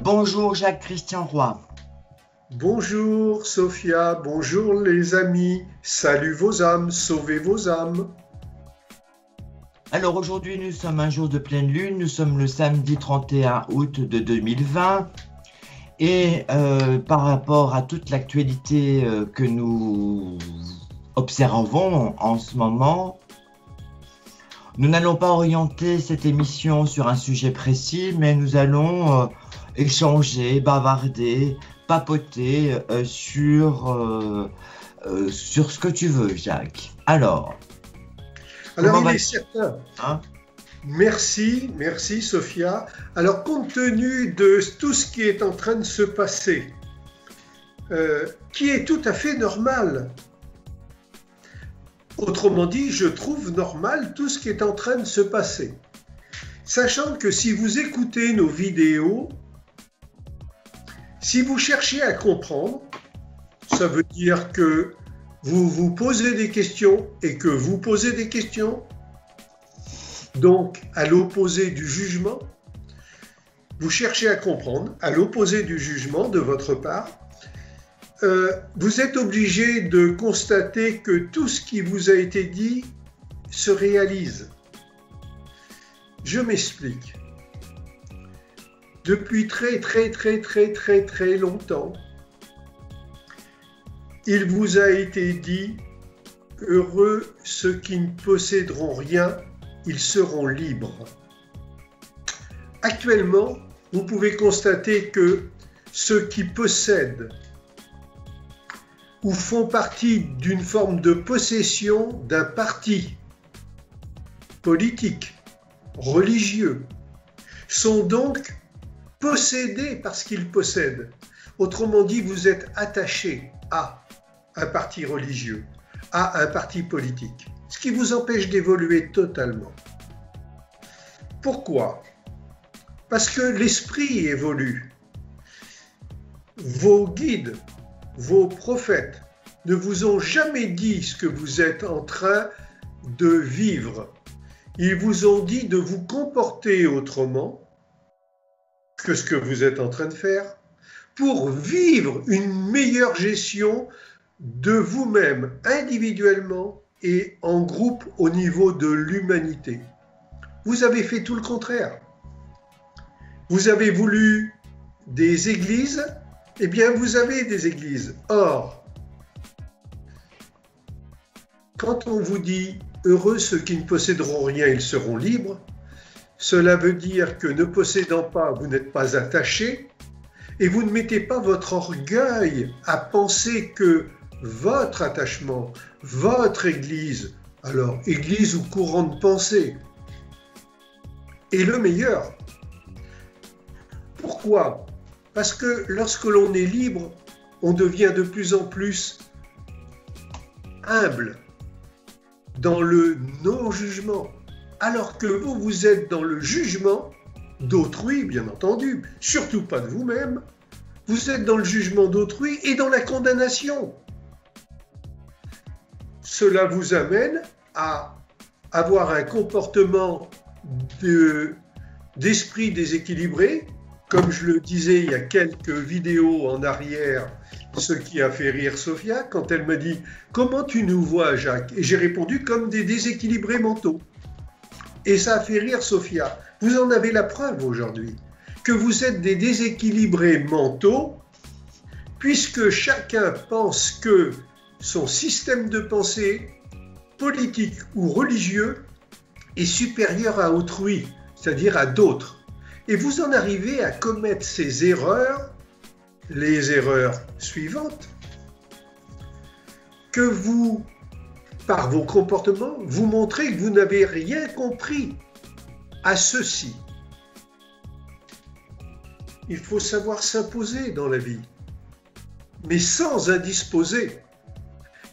Bonjour Jacques-Christian Roy. Bonjour Sophia, bonjour les amis, salut vos âmes, sauvez vos âmes. Alors aujourd'hui nous sommes un jour de pleine lune, nous sommes le samedi 31 août de 2020 et par rapport à toute l'actualité que nous observons en ce moment, nous n'allons pas orienter cette émission sur un sujet précis, mais nous allons échanger, bavarder, papoter sur ce que tu veux, Jacques. Alors il est certain. Merci Sophia. Alors, compte tenu de tout ce qui est en train de se passer, qui est tout à fait normal. Autrement dit, je trouve normal tout ce qui est en train de se passer. Sachant que si vous écoutez nos vidéos, si vous cherchez à comprendre, ça veut dire que vous vous posez des questions et que vous posez des questions, donc à l'opposé du jugement, vous cherchez à comprendre, à l'opposé du jugement de votre part, vous êtes obligé de constater que tout ce qui vous a été dit se réalise. Je m'explique. Depuis très longtemps, il vous a été dit « Heureux ceux qui ne posséderont rien, ils seront libres ». Actuellement, vous pouvez constater que ceux qui possèdent ou font partie d'une forme de possession d'un parti politique, religieux, sont donc possédés par ce qu'ils possèdent. Autrement dit, vous êtes attaché à un parti religieux, à un parti politique, ce qui vous empêche d'évoluer totalement. Pourquoi ? Parce que l'esprit évolue. Vos guides, vos prophètes ne vous ont jamais dit ce que vous êtes en train de vivre. Ils vous ont dit de vous comporter autrement que ce que vous êtes en train de faire pour vivre une meilleure gestion de vous-même individuellement et en groupe au niveau de l'humanité. Vous avez fait tout le contraire. Vous avez voulu des églises, eh bien vous avez des églises. Or, quand on vous dit « Heureux ceux qui ne posséderont rien, ils seront libres », cela veut dire que ne possédant pas, vous n'êtes pas attaché et vous ne mettez pas votre orgueil à penser que votre attachement, votre église, alors église ou courant de pensée, est le meilleur. Pourquoi ? Parce que lorsque l'on est libre, on devient de plus en plus humble dans le non-jugement. Alors que vous êtes dans le jugement d'autrui, bien entendu, surtout pas de vous-même, vous êtes dans le jugement d'autrui et dans la condamnation. Cela vous amène à avoir un comportement d'esprit déséquilibré, comme je le disais il y a quelques vidéos en arrière, ce qui a fait rire Sophia quand elle m'a dit « Comment tu nous vois, Jacques ?» Et j'ai répondu « Comme des déséquilibrés mentaux ». Et ça a fait rire Sophia. Vous en avez la preuve aujourd'hui, que vous êtes des déséquilibrés mentaux, puisque chacun pense que son système de pensée, politique ou religieux, est supérieur à autrui, c'est-à-dire à d'autres. Et vous en arrivez à commettre ces erreurs, les erreurs suivantes, que vous, par vos comportements, vous montrez que vous n'avez rien compris à ceci. Il faut savoir s'imposer dans la vie, mais sans indisposer.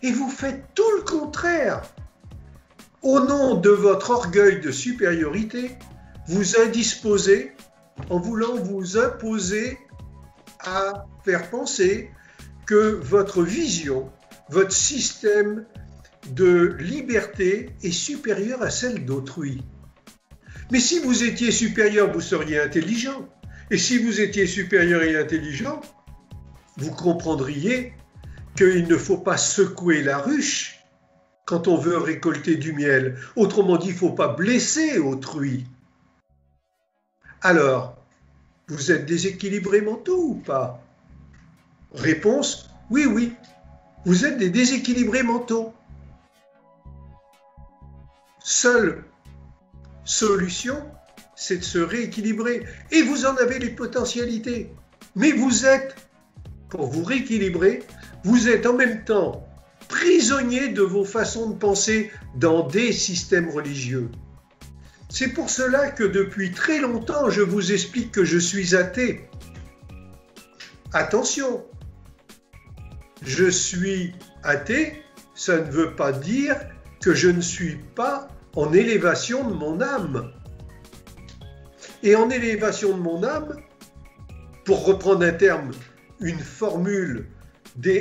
Et vous faites tout le contraire. Au nom de votre orgueil de supériorité, vous indisposez en voulant vous imposer à faire penser que votre vision, votre système de liberté est supérieure à celle d'autrui. Mais si vous étiez supérieur, vous seriez intelligent. Et si vous étiez supérieur et intelligent, vous comprendriez qu'il ne faut pas secouer la ruche quand on veut récolter du miel. Autrement dit, il ne faut pas blesser autrui. Alors, vous êtes déséquilibrés mentaux ou pas? Réponse, oui, oui. Vous êtes des déséquilibrés mentaux. Seule solution, c'est de se rééquilibrer. Et vous en avez les potentialités. Mais vous êtes, pour vous rééquilibrer, vous êtes en même temps prisonnier de vos façons de penser dans des systèmes religieux. C'est pour cela que depuis très longtemps, je vous explique que je suis athée. Attention, je suis athée, ça ne veut pas dire que je ne suis pas en élévation de mon âme. Et en élévation de mon âme, pour reprendre un terme, une formule,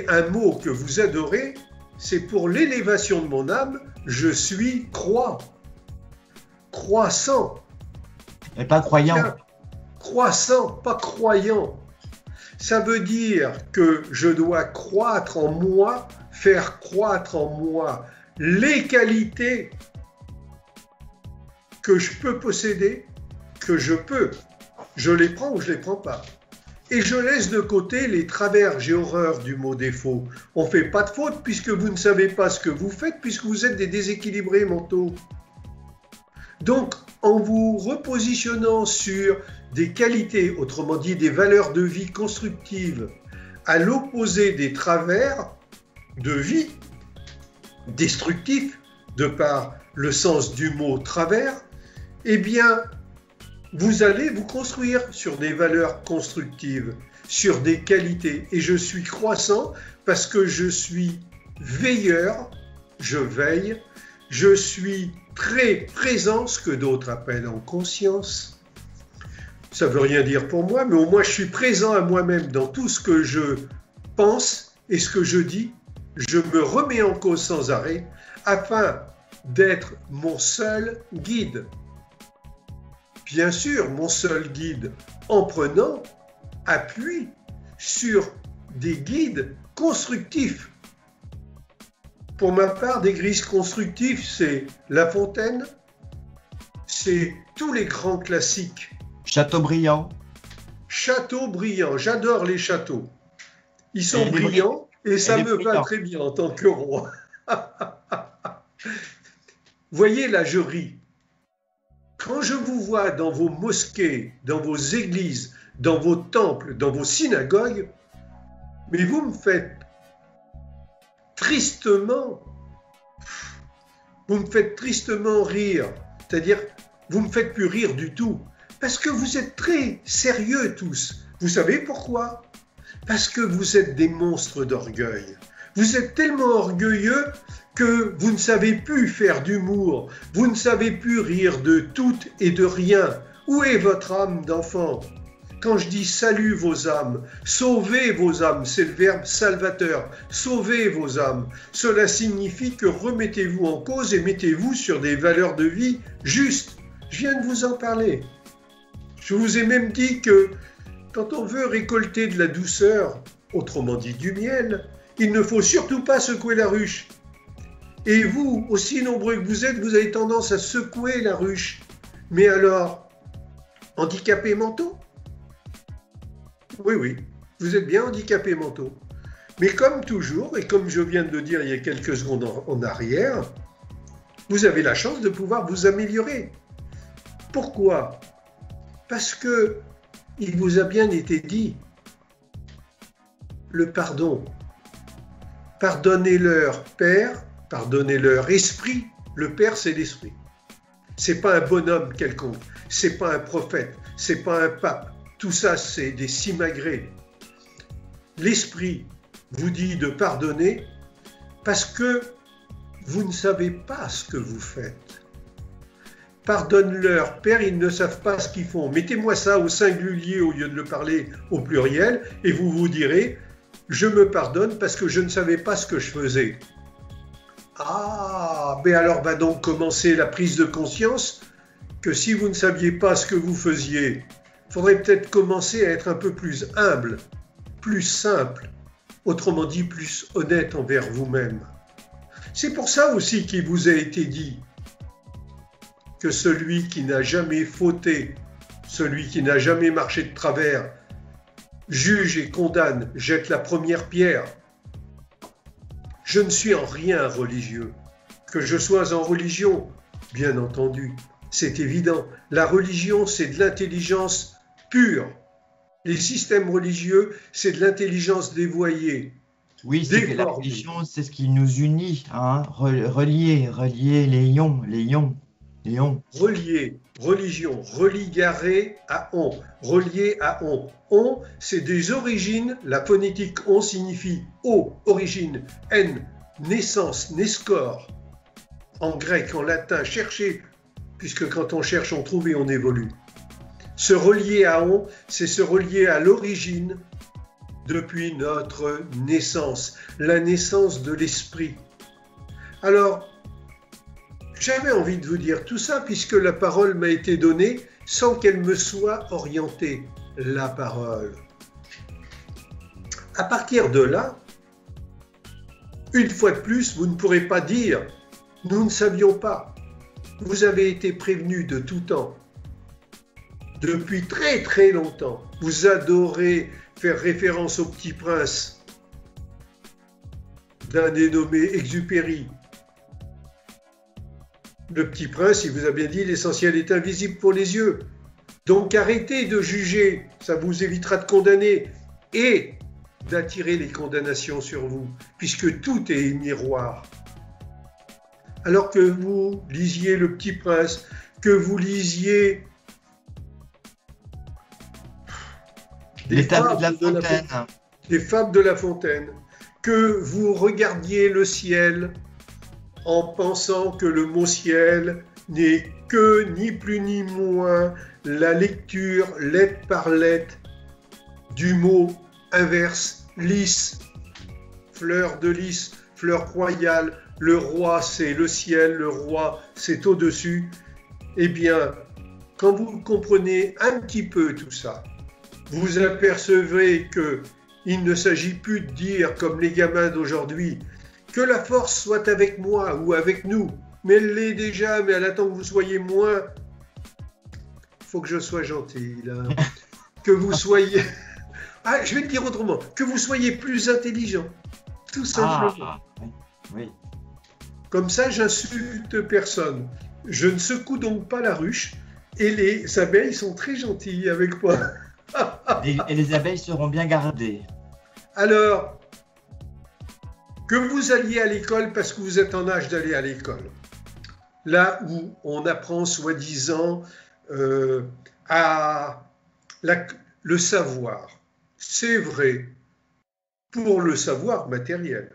un mot que vous adorez, c'est pour l'élévation de mon âme, je suis croissant. Et pas croyant. Bien, croissant, pas croyant. Ça veut dire que je dois croître en moi, faire croître en moi les qualités que je peux posséder, que je peux. Je les prends ou je les prends pas. Et je laisse de côté les travers. J'ai horreur du mot défaut. On ne fait pas de faute puisque vous ne savez pas ce que vous faites, puisque vous êtes des déséquilibrés mentaux. Donc, en vous repositionnant sur des qualités, autrement dit des valeurs de vie constructives, à l'opposé des travers de vie destructifs, de par le sens du mot travers, eh bien, vous allez vous construire sur des valeurs constructives, sur des qualités. Et je suis croissant parce que je suis veilleur, je veille, je suis très présent, ce que d'autres appellent en conscience. Ça ne veut rien dire pour moi, mais au moins je suis présent à moi-même dans tout ce que je pense et ce que je dis. Je me remets en cause sans arrêt afin d'être mon seul guide. Bien sûr, mon seul guide en prenant appui sur des guides constructifs. Pour ma part, des guides constructifs, c'est La Fontaine, c'est tous les grands classiques. Chateaubriand. Chateaubriand, j'adore les châteaux. Ils sont brillants et ça me va très bien en tant que roi. Voyez, là, je ris. Quand je vous vois dans vos mosquées, dans vos églises, dans vos temples, dans vos synagogues, mais vous me faites tristement rire. C'est-à-dire, vous me faites plus rire du tout. Parce que vous êtes très sérieux tous. Vous savez pourquoi? Parce que vous êtes des monstres d'orgueil. Vous êtes tellement orgueilleux que vous ne savez plus faire d'humour, vous ne savez plus rire de tout et de rien. Où est votre âme d'enfant? Quand je dis salut vos âmes, sauvez vos âmes, c'est le verbe salvateur, sauvez vos âmes. Cela signifie que remettez-vous en cause et mettez-vous sur des valeurs de vie justes. Je viens de vous en parler. Je vous ai même dit que quand on veut récolter de la douceur, autrement dit du miel, il ne faut surtout pas secouer la ruche. Et vous, aussi nombreux que vous êtes, vous avez tendance à secouer la ruche. Mais alors, handicapés mentaux? Oui, oui, vous êtes bien handicapés mentaux. Mais comme toujours, et comme je viens de le dire il y a quelques secondes en arrière, vous avez la chance de pouvoir vous améliorer. Pourquoi? Parce que il vous a bien été dit, le pardon. Pardonnez-leur, Père, pardonnez-leur, esprit. Le Père, c'est l'esprit. C'est pas un bonhomme quelconque, c'est pas un prophète, c'est pas un pape. Tout ça, c'est des simagrées. L'esprit vous dit de pardonner parce que vous ne savez pas ce que vous faites. Pardonne-leur, Père, ils ne savent pas ce qu'ils font. Mettez-moi ça au singulier au lieu de le parler au pluriel et vous vous direz, je me pardonne parce que je ne savais pas ce que je faisais. Ah, mais alors va donc commencer la prise de conscience que si vous ne saviez pas ce que vous faisiez, il faudrait peut-être commencer à être un peu plus humble, plus simple, autrement dit plus honnête envers vous-même. C'est pour ça aussi qu'il vous a été dit que celui qui n'a jamais fauté, celui qui n'a jamais marché de travers, juge et condamne, jette la première pierre. Je ne suis en rien religieux. Que je sois en religion, bien entendu, c'est évident. La religion, c'est de l'intelligence pure. Les systèmes religieux, c'est de l'intelligence dévoyée. Oui, c'est que la religion, c'est ce qui nous unit, hein, relier les ions. Relier, religion, religaré à on, relié à on. On, c'est des origines, la phonétique on signifie o, origine, n, naissance, nescor. En grec, en latin, chercher, puisque quand on cherche, on trouve et on évolue. Se relier à on, c'est se relier à l'origine depuis notre naissance, la naissance de l'esprit. Alors, j'avais envie de vous dire tout ça puisque la parole m'a été donnée sans qu'elle me soit orientée, la parole. À partir de là, une fois de plus, vous ne pourrez pas dire « nous ne savions pas ». Vous avez été prévenus de tout temps. Depuis très très longtemps, vous adorez faire référence au Petit Prince d'un dénommé Exupéry. Le Petit Prince, il vous a bien dit, l'essentiel est invisible pour les yeux. Donc arrêtez de juger, ça vous évitera de condamner et d'attirer les condamnations sur vous, puisque tout est miroir. Alors que vous lisiez Le Petit Prince, que vous lisiez les fables de La Fontaine, les fables de La Fontaine, que vous regardiez le ciel en pensant que le mot ciel n'est que ni plus ni moins la lecture lettre par lettre du mot inverse, lys, fleur de lys, fleur royale, le roi c'est le ciel, le roi c'est au-dessus. Eh bien, quand vous comprenez un petit peu tout ça, vous apercevrez qu'il ne s'agit plus de dire, comme les gamins d'aujourd'hui, que la force soit avec moi ou avec nous. Mais elle l'est déjà, mais elle attend que vous soyez moins. Il faut que je sois gentil, là. Que vous soyez... Ah, je vais le dire autrement. Que vous soyez plus intelligent. Tout simplement. Oui. Comme ça, j'insulte personne. Je ne secoue donc pas la ruche. Et les abeilles sont très gentilles avec moi. Et les abeilles seront bien gardées. Alors, que vous alliez à l'école parce que vous êtes en âge d'aller à l'école, là où on apprend soi-disant le savoir, c'est vrai pour le savoir matériel.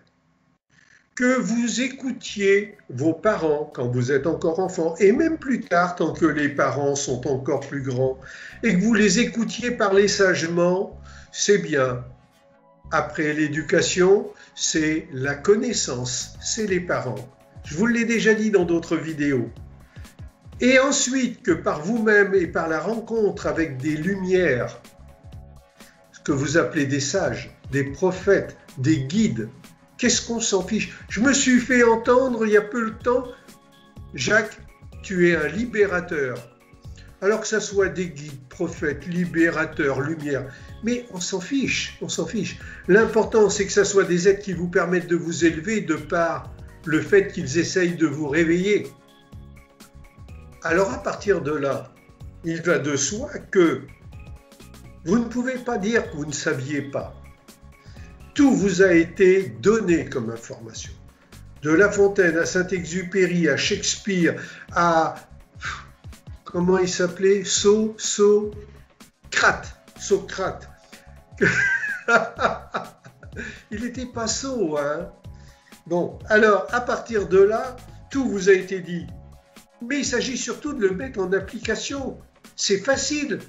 Que vous écoutiez vos parents quand vous êtes encore enfant, et même plus tard, tant que les parents sont encore plus grands, et que vous les écoutiez parler sagement, c'est bien. Après l'éducation, c'est la connaissance, c'est les parents. Je vous l'ai déjà dit dans d'autres vidéos. Et ensuite, que par vous-même et par la rencontre avec des lumières, ce que vous appelez des sages, des prophètes, des guides, qu'est-ce qu'on s'en fiche? Je me suis fait entendre il y a peu de temps, Jacques, tu es un libérateur. Alors que ça soit des guides, prophètes, libérateurs, lumière, mais on s'en fiche, on s'en fiche. L'important, c'est que ça soit des êtres qui vous permettent de vous élever de par le fait qu'ils essayent de vous réveiller. Alors à partir de là, il va de soi que vous ne pouvez pas dire que vous ne saviez pas. Tout vous a été donné comme information. De La Fontaine à Saint-Exupéry, à Shakespeare, à... Comment il s'appelait? Socrate. Il n'était pas sot, hein? Bon, alors, à partir de là, tout vous a été dit. Mais il s'agit surtout de le mettre en application. C'est facile.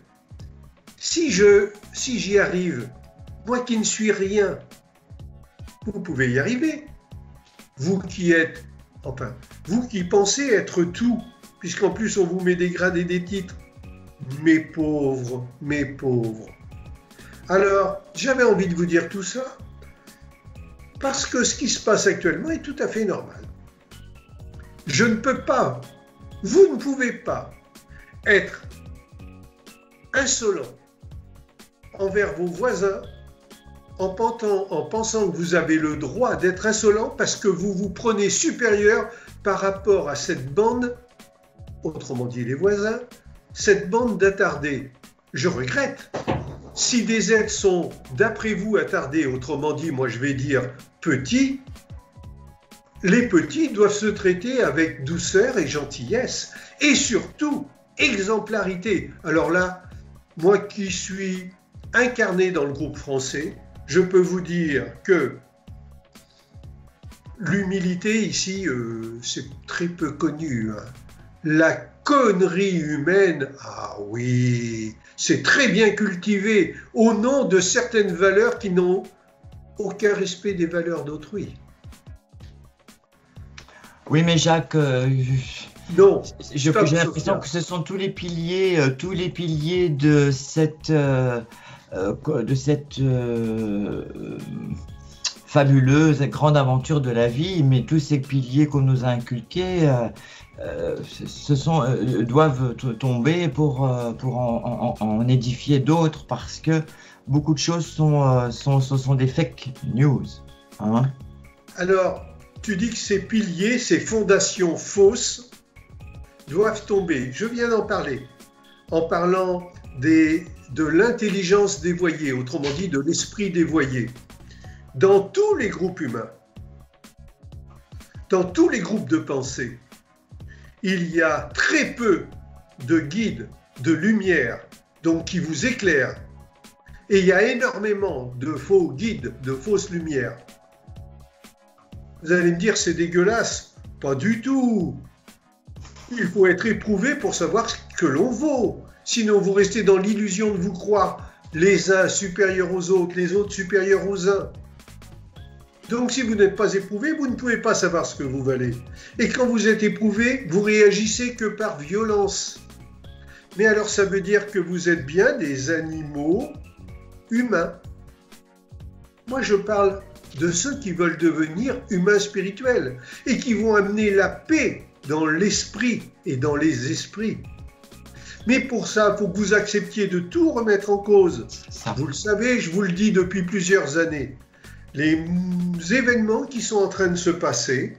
Si j'y arrive, moi qui ne suis rien, vous pouvez y arriver. Vous qui êtes enfin, vous qui pensez être tout, puisqu'en plus on vous met des grades et des titres, mes pauvres, mes pauvres. Alors, j'avais envie de vous dire tout ça, parce que ce qui se passe actuellement est tout à fait normal. Je ne peux pas, vous ne pouvez pas être insolent envers vos voisins en pensant que vous avez le droit d'être insolent parce que vous vous prenez supérieur par rapport à cette bande, autrement dit les voisins, cette bande d'attardés. Je regrette. Si des êtres sont, d'après vous, attardés, autrement dit, moi je vais dire petits, les petits doivent se traiter avec douceur et gentillesse, et surtout exemplarité. Alors là, moi qui suis incarné dans le groupe français, je peux vous dire que l'humilité ici, c'est très peu connu. Hein. La connerie humaine, ah oui, c'est très bien cultivé au nom de certaines valeurs qui n'ont aucun respect des valeurs d'autrui. Oui, mais Jacques, non, j'ai l'impression que ce sont tous les piliers de cette fabuleuse et grande aventure de la vie, mais tous ces piliers qu'on nous a inculqués doivent tomber pour en édifier d'autres, parce que beaucoup de choses sont des fake news. Hein? Alors, tu dis que ces piliers, ces fondations fausses doivent tomber. Je viens d'en parler, en parlant de l'intelligence dévoyée, autrement dit de l'esprit dévoyé. Dans tous les groupes humains, dans tous les groupes de pensée, il y a très peu de guides, de lumière, donc qui vous éclairent. Et il y a énormément de faux guides, de fausses lumières. Vous allez me dire, c'est dégueulasse. Pas du tout. Il faut être éprouvé pour savoir ce que l'on vaut. Sinon, vous restez dans l'illusion de vous croire les uns supérieurs aux autres, les autres supérieurs aux uns. Donc, si vous n'êtes pas éprouvé, vous ne pouvez pas savoir ce que vous valez. Et quand vous êtes éprouvé, vous réagissez que par violence. Mais alors, ça veut dire que vous êtes bien des animaux humains. Moi, je parle de ceux qui veulent devenir humains spirituels et qui vont amener la paix dans l'esprit et dans les esprits. Mais pour ça, il faut que vous acceptiez de tout remettre en cause. Vous le savez, je vous le dis depuis plusieurs années. Les événements qui sont en train de se passer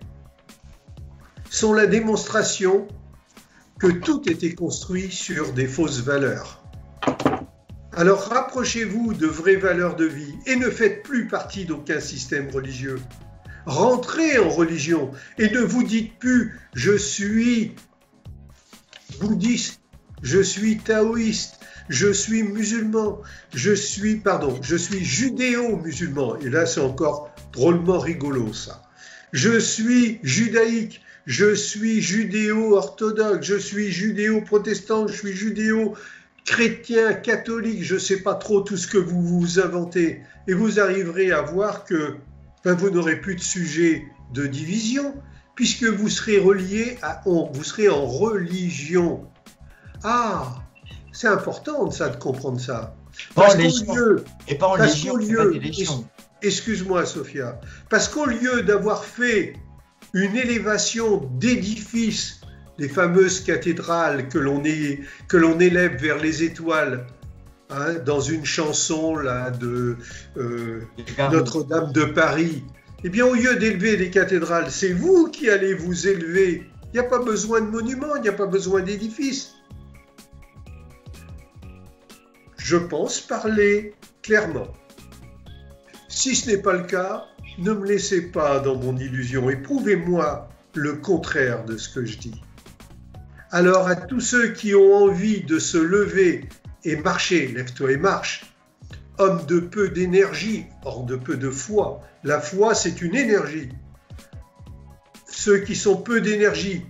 sont la démonstration que tout était construit sur des fausses valeurs. Alors rapprochez-vous de vraies valeurs de vie et ne faites plus partie d'aucun système religieux. Rentrez en religion et ne vous dites plus « je suis bouddhiste, je suis taoïste, je suis musulman, je suis judéo-musulman ». Et là, c'est encore drôlement rigolo, ça. Je suis judaïque, je suis judéo-orthodoxe, je suis judéo-protestant, je suis judéo-chrétien, catholique, je ne sais pas trop tout ce que vous vous inventez. Et vous arriverez à voir que vous n'aurez plus de sujet de division, puisque vous serez relié vous serez en religion. Ah, c'est important ça, de comprendre ça. Pas en légion. Et pas en légion, excuse-moi Sophia, parce qu'au lieu d'avoir fait une élévation d'édifices, les fameuses cathédrales que l'on élève vers les étoiles, hein, dans une chanson là, de Notre-Dame de Paris, eh bien au lieu d'élever des cathédrales, c'est vous qui allez vous élever. Il n'y a pas besoin de monuments, il n'y a pas besoin d'édifices. Je pense parler clairement. Si ce n'est pas le cas, ne me laissez pas dans mon illusion et prouvez-moi le contraire de ce que je dis. Alors à tous ceux qui ont envie de se lever et marcher, lève-toi et marche, homme de peu d'énergie, hors de peu de foi. La foi, c'est une énergie. Ceux qui sont peu d'énergie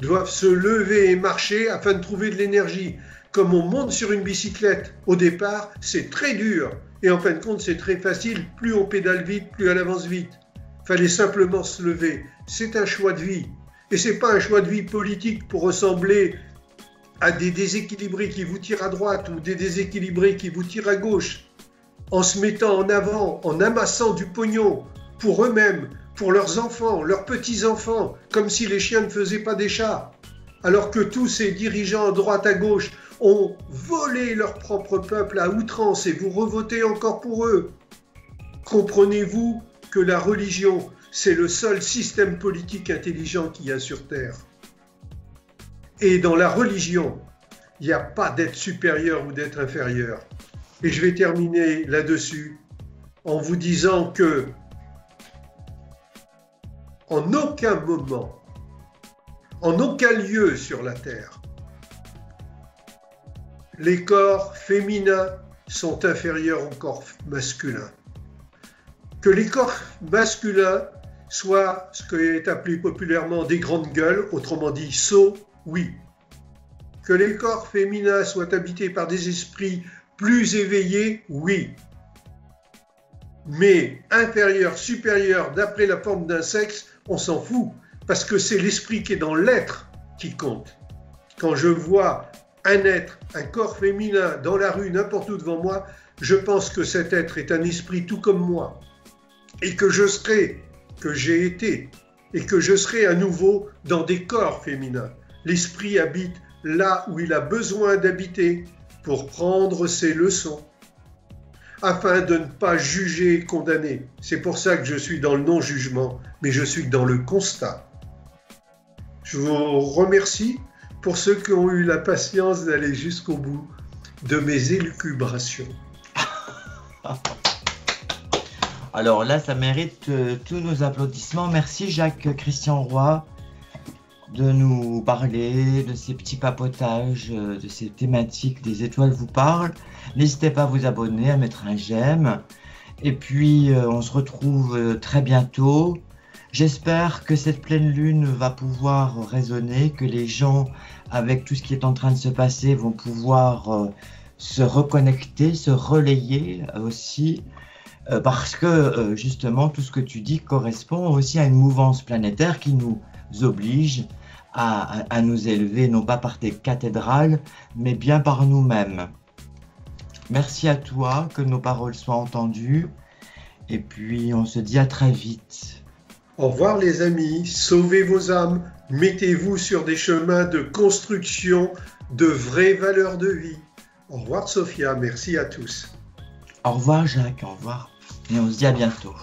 doivent se lever et marcher afin de trouver de l'énergie. Comme on monte sur une bicyclette, au départ, c'est très dur. Et en fin de compte, c'est très facile. Plus on pédale vite, plus elle avance vite. fallait simplement se lever. C'est un choix de vie. Et ce n'est pas un choix de vie politique pour ressembler à des déséquilibrés qui vous tirent à droite ou des déséquilibrés qui vous tirent à gauche, en se mettant en avant, en amassant du pognon pour eux-mêmes, pour leurs enfants, leurs petits-enfants, comme si les chiens ne faisaient pas des chats, alors que tous ces dirigeants à droite à gauche ont volé leur propre peuple à outrance et vous revotez encore pour eux. Comprenez-vous que la religion, c'est le seul système politique intelligent qu'il y a sur Terre. Et dans la religion, il n'y a pas d'être supérieur ou d'être inférieur. Et je vais terminer là-dessus en vous disant que en aucun moment, en aucun lieu sur la Terre, les corps féminins sont inférieurs aux corps masculins. Que les corps masculins soient ce qui est appelé populairement des grandes gueules, autrement dit sots, oui. Que les corps féminins soient habités par des esprits plus éveillés, oui. Mais inférieur, supérieur, d'après la forme d'un sexe, on s'en fout, parce que c'est l'esprit qui est dans l'être qui compte. Quand je vois un être, un corps féminin dans la rue, n'importe où devant moi, je pense que cet être est un esprit tout comme moi, et que je serai, que j'ai été, et que je serai à nouveau dans des corps féminins. L'esprit habite là où il a besoin d'habiter pour prendre ses leçons, afin de ne pas juger et condamner. C'est pour ça que je suis dans le non-jugement, mais je suis dans le constat. Je vous remercie pour ceux qui ont eu la patience d'aller jusqu'au bout de mes élucubrations. Alors là, ça mérite tous nos applaudissements. Merci Jacques-Christian Roy de nous parler de ces petits papotages, de ces thématiques des étoiles vous parlent. N'hésitez pas à vous abonner, à mettre un j'aime. Et puis, on se retrouve très bientôt. J'espère que cette pleine lune va pouvoir résonner, que les gens, avec tout ce qui est en train de se passer, vont pouvoir se reconnecter, se relayer aussi. Parce que, justement, tout ce que tu dis correspond aussi à une mouvance planétaire qui nous oblige à nous élever, non pas par des cathédrales, mais bien par nous-mêmes. Merci à toi, que nos paroles soient entendues, et puis on se dit à très vite. Au revoir les amis, sauvez vos âmes, mettez-vous sur des chemins de construction de vraies valeurs de vie. Au revoir Sophia, merci à tous. Au revoir Jacques, au revoir, et on se dit à bientôt.